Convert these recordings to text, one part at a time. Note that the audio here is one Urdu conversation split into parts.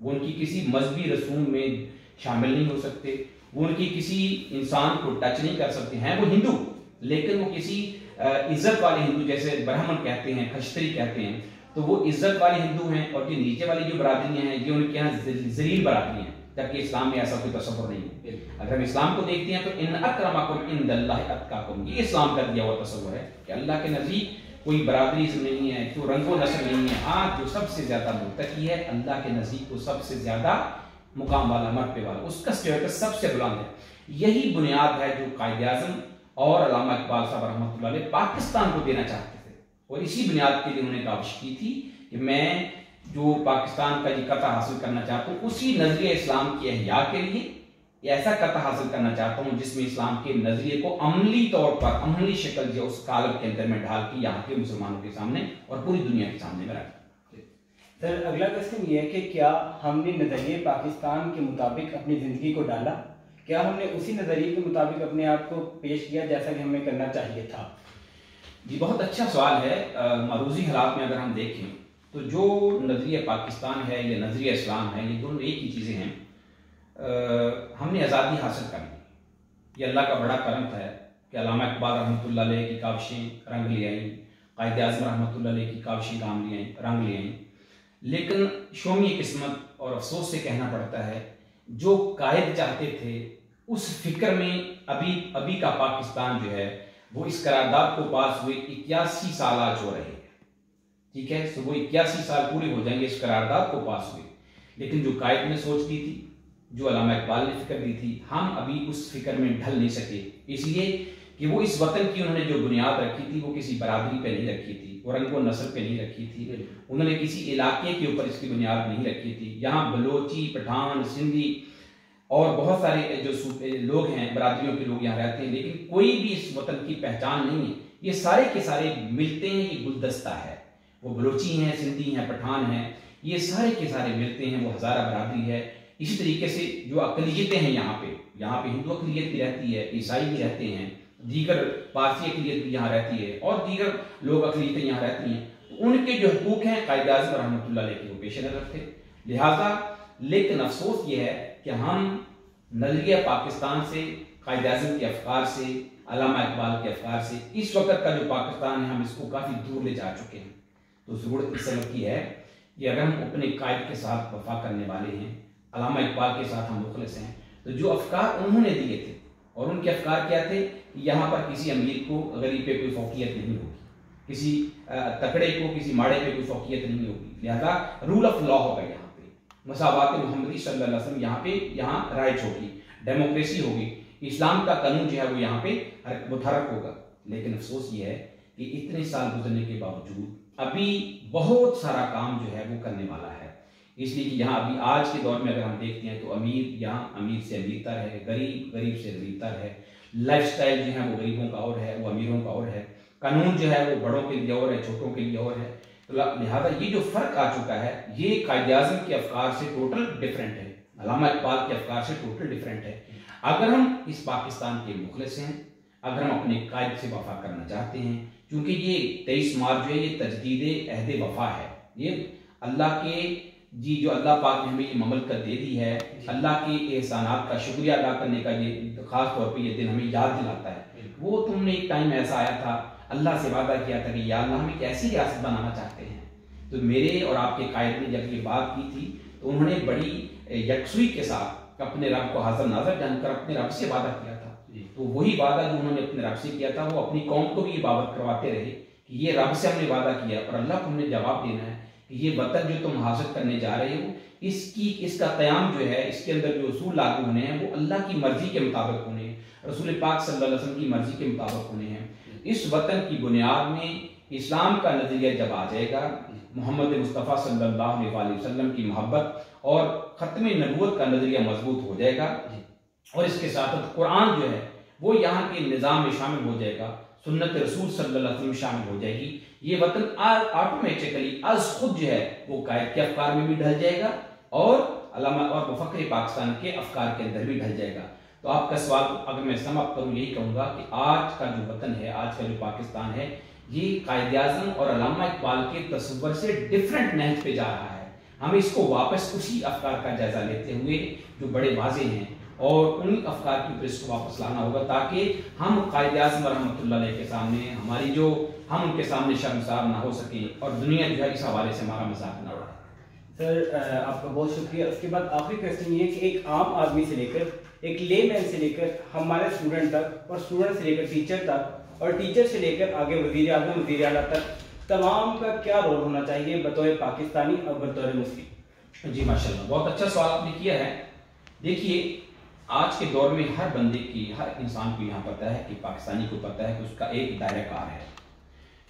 وہ ان کی کسی مذہبی رسوم میں شامل نہیں ہو سکتے، وہ ان کی کسی انسان کو ٹچ نہیں کر سکتے ہیں، وہ ہندو لیکن وہ کسی عزت والے ہندو، جیسے برہمن کہتے ہیں، کھشتری کہتے ہیں، تو وہ عزت والے ہندو ہیں، اور جو نیچے والی جو برادریاں ہیں یہ ان کے یہاں ذلیل برادری ہیں، جبکہ اسلام میں ایسا کوئی تصور نہیں ہے۔ اگر ہم اسلام کو دیکھتے ہیں تو ان اکرمکم عند اللہ اتقاکم، یہ اسلام کا دیا ہوا تصور ہے کہ اللہ کے نزدیک کوئی برادری نہیں ہے، کوئی رنگ و نسل نہیں ہے، ہاں جو سب سے زیادہ متقی ہے اللہ کے نزدیک وہ سب سے زیادہ مقام والا، مرتبے والا، اس کا اسٹیٹس سب سے بلند ہے۔ یہی بنیاد ہے جو قائد اعظم اور علامہ اقبال صاحب رحمۃ اللہ علیہ پاکستان کو دینا چاہتے تھے، اور اسی بنیاد کے لیے انہوں نے کاوش کی تھی کہ میں جو پاکستان کا یہ قطع حاصل کرنا چاہتا ہوں اسی نظریہ اسلام کی احیاء کے لیے ایسا قطع حاصل کرنا چاہتا ہوں جس میں اسلام کے نظریے کو عملی طور پر، عملی شکل جو اس کالم کے اندر میں ڈھال کے یہاں کے مسلمانوں کے سامنے اور پوری دنیا کے سامنے میں رکھا۔ سر اگلا کوشچن یہ ہے کہ کیا ہم نے نظریے پاکستان کے مطابق اپنی زندگی کو ڈالا؟ کیا ہم نے اسی نظریے کے مطابق اپنے آپ کو پیش کیا جیسا کہ ہمیں کرنا چاہیے تھا؟ جی بہت اچھا سوال ہے۔ معروضی حالات میں اگر ہم دیکھیں تو جو نظریہ پاکستان ہے یا نظریہ اسلام ہے یہ دونوں ایک ہی چیزیں ہیں۔ ہم نے آزادی حاصل کر لی، یہ اللہ کا بڑا کرم ہے کہ علامہ اقبال رحمۃ اللہ علیہ کی کاوشیں رنگ لے آئیں، قائد اعظم رحمۃ اللہ علیہ کی کاوشیں کام لے آئیں، رنگ لے آئیں، لیکن شومی قسمت اور افسوس سے کہنا پڑتا ہے جو قائد چاہتے تھے اس فکر میں ابھی کا پاکستان جو ہے وہ اس قرارداد کو پاس ہوئے 81 سال آج ہو رہے ہیں، ٹھیک ہے، سو وہ 81 سال پورے ہو جائیں گے اس قرارداد کو پاس ہوئے، لیکن جو قائد نے سوچ دی تھی، جو علامہ اقبال نے فکر دی تھی، ہم ابھی اس فکر میں ڈھل نہیں سکے، اس لیے کہ وہ اس وطن کی انہوں نے جو بنیاد رکھی تھی وہ کسی برادری پہ نہیں رکھی تھی، وہ رنگ و نسل پہ نہیں رکھی تھی، انہوں نے کسی علاقے کے اوپر اس کی بنیاد نہیں رکھی تھی۔ یہاں بلوچی، پٹھان، سندھی اور بہت سارے جو لوگ ہیں، برادریوں کے لوگ یہاں رہتے ہیں، لیکن کوئی بھی اس وطن کی پہچان نہیں ہے، یہ سارے کے سارے ملتے ہیں، یہ گلدستہ ہے، وہ بلوچی ہیں، سندھی ہیں، پٹھان ہیں، یہ سارے کے سارے ملتے ہیں، وہ ہزارہ برادری ہے۔ اسی طریقے سے جو اقلیتیں ہیں یہاں پہ ہندو اقلیت بھی رہتی ہے، عیسائی بھی رہتے ہیں، دیگر پارسی اقلیت بھی یہاں رہتی ہے، اور دیگر لوگ اقلیتیں یہاں رہتی ہیں، ان کے جو حقوق ہیں قائد اعظم رحمۃ اللہ علیہ کے وہ پیش نظر تھے۔ لہٰذا لیکن افسوس یہ ہے کہ ہم نظریہ پاکستان سے، قائد اعظم کے افکار سے، علامہ اقبال کے افکار سے، اس وقت کا جو پاکستان ہے ہم اس کو کافی دور لے جا چکے ہیں۔ تو ضرورت اس سبب کی ہے کہ اگر ہم اپنے قائد کے ساتھ وفا کرنے والے ہیں، علامہ اقبال کے ساتھ ہم مخلص ہیں، تو جو افکار انہوں نے دیے تھے، اور ان کے افکار کیا تھے، یہاں پر کسی امیر کو غریب پہ کوئی فوقیت نہیں ہوگی، کسی تکڑے کو کسی ماڑے پہ کوئی فوقیت نہیں ہوگی، لہذا رول آف لا ہوگا، یہاں پہ مساوات محمدی صلی اللہ علیہ وسلم یہاں رائج ہوگی، ڈیموکریسی ہوگی، اسلام کا قانون جو ہے وہ یہاں پہ متحرک ہوگا۔ لیکن افسوس یہ ہے کہ اتنے سال گزرنے کے باوجود ابھی بہت سارا کام جو ہے وہ کرنے والا ہے، اس لیے کہ یہاں ابھی آج کے دور میں اگر ہم دیکھتے ہیں تو امیر یہاں امیر سے امیر تر ہے، غریب سے غریب تر ہے، لائف سٹائل جو ہے وہ غریبوں کا اور ہے، وہ امیروں کا اور ہے، قانون جو ہے وہ بڑوں کے لیے اور ہے، چھوٹوں کے لیے اور ہے، تو لہٰذا یہ جو فرق آ چکا ہے یہ قائد اعظم کے افکار سے ٹوٹل ڈفرینٹ ہے، علامہ اقبال کے افکار سے ٹوٹل ڈفرینٹ ہے۔ اگر ہم اس پاکستان کے مخلص ہیں، اگر ہم اپنے قائد سے وفا کرنا چاہتے ہیں، کیونکہ یہ 23 مارچ جو ہے یہ تجدید عہد وفا ہے، یہ اللہ کے جو اللہ پاک نے ہمیں یہ مملکت دے دی ہے، اللہ کے احسانات کا شکریہ ادا کرنے کا یہ خاص طور پہ یہ دن ہمیں یاد دلاتا ہے۔ وہ تم نے ایک ٹائم ایسا آیا تھا، اللہ سے وعدہ کیا تھا کہ یا اللہ ہم ایک ایسی ریاست بنانا چاہتے ہیں، تو میرے اور آپ کے قائد نے جب یہ بات کی تھی تو انہوں نے بڑی یکسوئی کے ساتھ اپنے رب کو حاضر ناظر جان کر اپنے رب سے وعدہ کیا تھا، تو وہی وعدہ جو انہوں نے اپنے رب سے کیا تھا وہ اپنی قوم کو بھی یہ بابت کرواتے رہے کہ یہ رب سے ہم نے وعدہ کیا اور اللہ کو ہم نے جواب دینا ہے کہ یہ وطن جو تم حاصل کرنے جا رہے ہو اس کا قیام جو ہے، اس کے اندر جو اصول لاگو ہونے ہیں وہ اللہ کی مرضی کے مطابق ہونے ہیں، رسول پاک صلی اللہ علیہ وسلم کی مرضی کے مطابق ہونے ہیں۔ اس وطن کی بنیاد میں اسلام کا نظریہ جب آ جائے گا، محمد مصطفیٰ صلی اللہ علیہ وسلم کی محبت اور ختم نبوت کا نظریہ مضبوط ہو جائے گا، اور اس کے ساتھ قرآن جو ہے وہ یہاں کے نظام میں شامل ہو جائے گا، سنت رسول صلی اللہ علیہ وسلم شامل ہو جائے گی، یہ وطن آٹومیٹکلی از خود جو ہے وہ قائد کے افکار میں بھی ڈھل جائے گا اور علامہ اور مفکر پاکستان کے افکار کے اندر بھی ڈھل جائے گا۔ تو آپ کا سوال اگر میں سم اپ کروں یہی کہوں گا کہ آج کا جو وطن ہے، آج کا جو پاکستان ہے، یہ قائد اعظم اور علامہ اقبال کے تصور سے ڈیفرنٹ نہج پہ جا رہا ہے۔ ہمیں اس کو واپس اسی افکار کا جائزہ لیتے ہوئے جو بڑے واضح ہیں اور ان افکار کے اوپر اس کو واپس لانا ہوگا، تاکہ ہم قائد اعظم رحمۃ اللہ علیہ کے سامنے ہم ان کے سامنے شرمسار نہ ہو سکیں اور دنیا جو ہے اس حوالے سے ہمارا مذاق نہ اڑائے۔ سر آپ کا بہت شکریہ۔ اس کے بعد آخری کویسچن یہ کہ ایک عام آدمی سے لے کر، ایک لے مین سے لے کر ہمارے اسٹوڈنٹ تک، اور اسٹوڈنٹ سے لے کر ٹیچر تک، اور ٹیچر سے لے کر آگے وزیر اعظم، وزیر اعلیٰ تک، تمام کا کیا رول ہونا چاہیے بطور پاکستانی اور بطور مسلم؟ جی ماشاء اللہ، بہت اچھا سوال آپ نے کیا ہے۔ دیکھیے آج کے دور میں ہر بندے کی، ہر انسان کو یہاں پتہ ہے کہ پاکستانی کو پتہ ہے کہ اس کا ایک دائرہ کار ہے،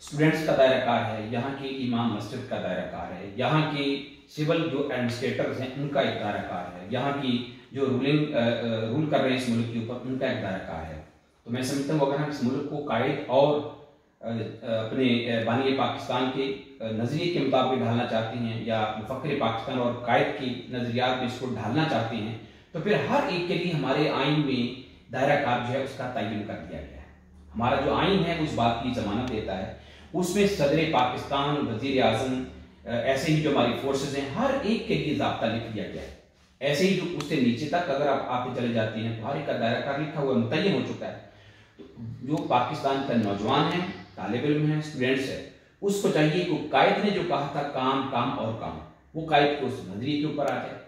اسٹوڈنٹس کا دائرہ کار ہے، یہاں کے امام مسجد کا دائرہ کار ہے، یہاں کے سول جو ایڈمنسٹریٹرز ہیں ان کا ایک دائرہ کار ہے، یہاں کی جو رول کر رہے ہیں اس ملک کے اوپر ان کا ایک دائرہ کار ہے۔ تو میں سمجھتا ہوں اگر ہم اس ملک کو قائد اور اپنے بانی پاکستان کے نظریے کے مطابق ڈھالنا چاہتے ہیں، یا مفکر پاکستان اور قائد کی نظریات میں اس کو ڈھالنا چاہتے ہیں، تو پھر ہر ایک کے لیے ہمارے آئین میں دائرہ کار جو ہے اس کا تعین کر دیا گیا ہے۔ ہمارا جو آئین ہے اس بات کی ضمانت دیتا ہے، اس میں صدر پاکستان، وزیر اعظم، ایسے ہی جو ہماری فورسز ہیں، ہر ایک کے لیے ضابطہ لکھ دیا گیا ہے۔ ایسے ہی جو اس سے نیچے تک اگر آپ آتے چلے جاتے ہیں تو ہر ایک کا دائرہ کار لکھا ہوا متعین ہو چکا ہے۔ تو جو پاکستان کا نوجوان ہے، طالب علم ہے، اسٹوڈنٹس ہے، اس کو چاہیے کہ قائد نے جو کہا تھا کام کام اور کام، وہ قائد کو اس نظریے کے اوپر آ جائے،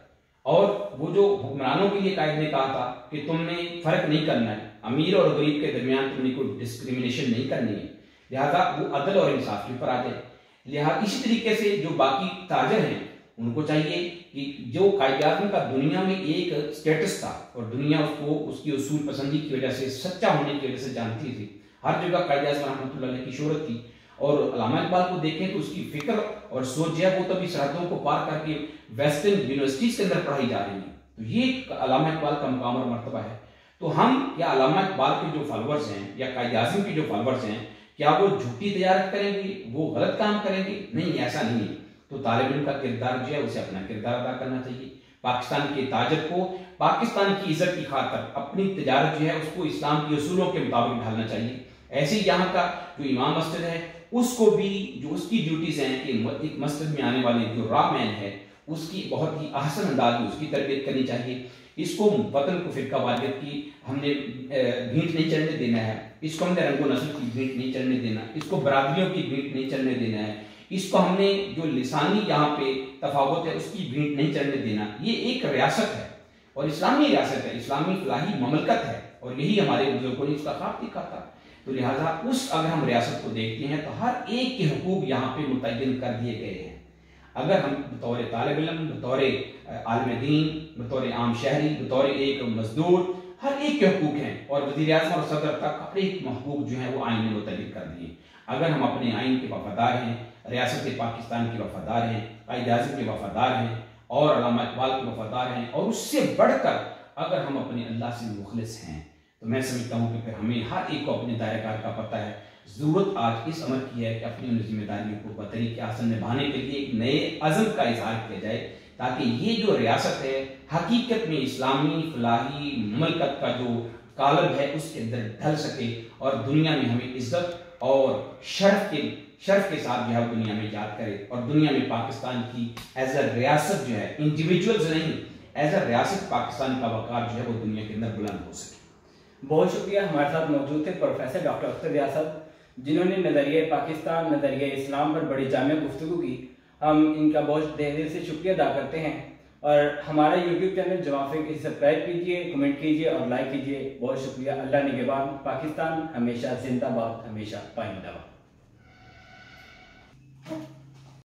اور وہ جو حکمرانوں کے لیے قائد نے کہا تھا کہ تم نے فرق نہیں کرنا ہے، امیر اور غریب کے درمیان تم نے کوئی ڈسکریمنیشن نہیں کرنی ہے، لہذا وہ عدل اور انصاف کے اوپر آ جائے۔ لہذا اسی طریقے سے جو باقی تاجر ہیں ان کو چاہیے کہ جو قائد اعظم کا دنیا میں ایک اسٹیٹس تھا اور دنیا اس کو اس کی اصول پسندی کی وجہ سے، سچا ہونے کی وجہ سے جانتی تھی، ہر جگہ قائد اعظم رحمۃ اللہ علیہ کی شہرت تھی، اور علامہ اقبال کو دیکھیں تو اس کی فکر اور سوچ ہے وہ تبھی سرحدوں کو پار کر کے ویسٹرن یونیورسٹیز کے اندر پڑھائی جا رہی ہیں، تو یہ علامہ اقبال کا مقام اور مرتبہ ہے۔ تو ہم یا علامہ اقبال کے جو فالورز ہیں یا قائد اعظم کے جو فالورز ہیں، کیا وہ جھوٹی تجارت کریں گے، وہ غلط کام کریں گے؟ نہیں، ایسا نہیں ہے۔ تو طالب علم کا کردار جو ہے اسے اپنا کردار ادا کرنا چاہیے، پاکستان کے تاجر کو پاکستان کی عزت کی خاطر اپنی تجارت جو ہے اس کو اسلام کے اصولوں کے مطابق ڈھالنا چاہیے۔ ایسے ہی یہاں کا جو امام مسجد ہے اس کو بھی جو اس کی ڈیوٹیز ہیں کہ ایک مسجد میں آنے والے جو را مین ہے اس کی بہت ہی احسن انداز میں اس کی تربیت کرنی چاہیے۔ اس کو وطن کو فرقہ واریت کی ہم نے بھینٹ نہیں چڑھنے دینا ہے، اس کو ہم نے رنگ و نسل کی بھینٹ نہیں چڑھنے دینا، اس کو برادریوں کی بھینٹ نہیں چڑھنے دینا ہے، اس کو ہم نے جو لسانی یہاں پہ تفاوت ہے اس کی بھینٹ نہیں چڑھنے دینا۔ یہ ایک ریاست ہے اور اسلامی ریاست ہے، اسلامی فلاحی مملکت ہے، اور یہی ہمارے بزرگوں نے اس کا خواب دیکھا تھا۔ تو لہٰذا اگر ہم ریاست کو دیکھتے ہیں تو ہر ایک کے حقوق یہاں پہ متعین کر دیے گئے ہیں۔ اگر ہم بطور طالب علم، بطور عالم دین، بطور عام شہری، بطور ایک مزدور، ہر ایک کے حقوق ہیں، اور وزیر اعظم اور صدر تک ہر ایک حقوق جو ہیں وہ آئین نے متعین کر دیے۔ اگر ہم اپنے آئین کے وفادار ہیں، ریاست پاکستان کے وفادار ہیں، قائد اعظم کے وفادار ہیں، اور علامہ اقبال کے وفادار ہیں، اور اس سے بڑھ کر اگر ہم اپنے اللہ سے مخلص ہیں، تو میں سمجھتا ہوں کہ پھر ہمیں ہر ایک کو اپنے دائرہ کار کا پتہ ہے۔ ضرورت آج اس امر کی ہے کہ اپنی ان ذمہ داریوں کو بطریق احسن نبھانے کے لیے ایک نئے عزم کا اظہار کیا جائے، تاکہ یہ جو ریاست ہے حقیقت میں اسلامی فلاحی مملکت کا جو قالب ہے اس کے اندر ڈھل سکے، اور دنیا میں ہمیں عزت اور شرف کے ساتھ جو ہے دنیا میں یاد کرے، اور دنیا میں پاکستان کی ایز اے ریاست جو ہے، انڈیویجولز نہیں، ایز اے ریاست پاکستان کا وقار جو ہے وہ دنیا کے اندر بلند ہو سکے۔ بہت شکریہ۔ ہمارے ساتھ موجود تھے پروفیسر ڈاکٹر اختر ریاست، جنہوں نے نظریہ پاکستان، نظریہ اسلام پر بڑی جامع گفتگو کی۔ ہم ان کا بہت دل سے شکریہ ادا کرتے ہیں، اور ہمارا یوٹیوب چینل جوافق اسے سبسکرائب کیجیے، کمنٹ کیجیے اور لائک کیجیے۔ بہت شکریہ۔ اللہ نگہبان۔ پاکستان ہمیشہ زندہ باد، ہمیشہ پائندہ باد۔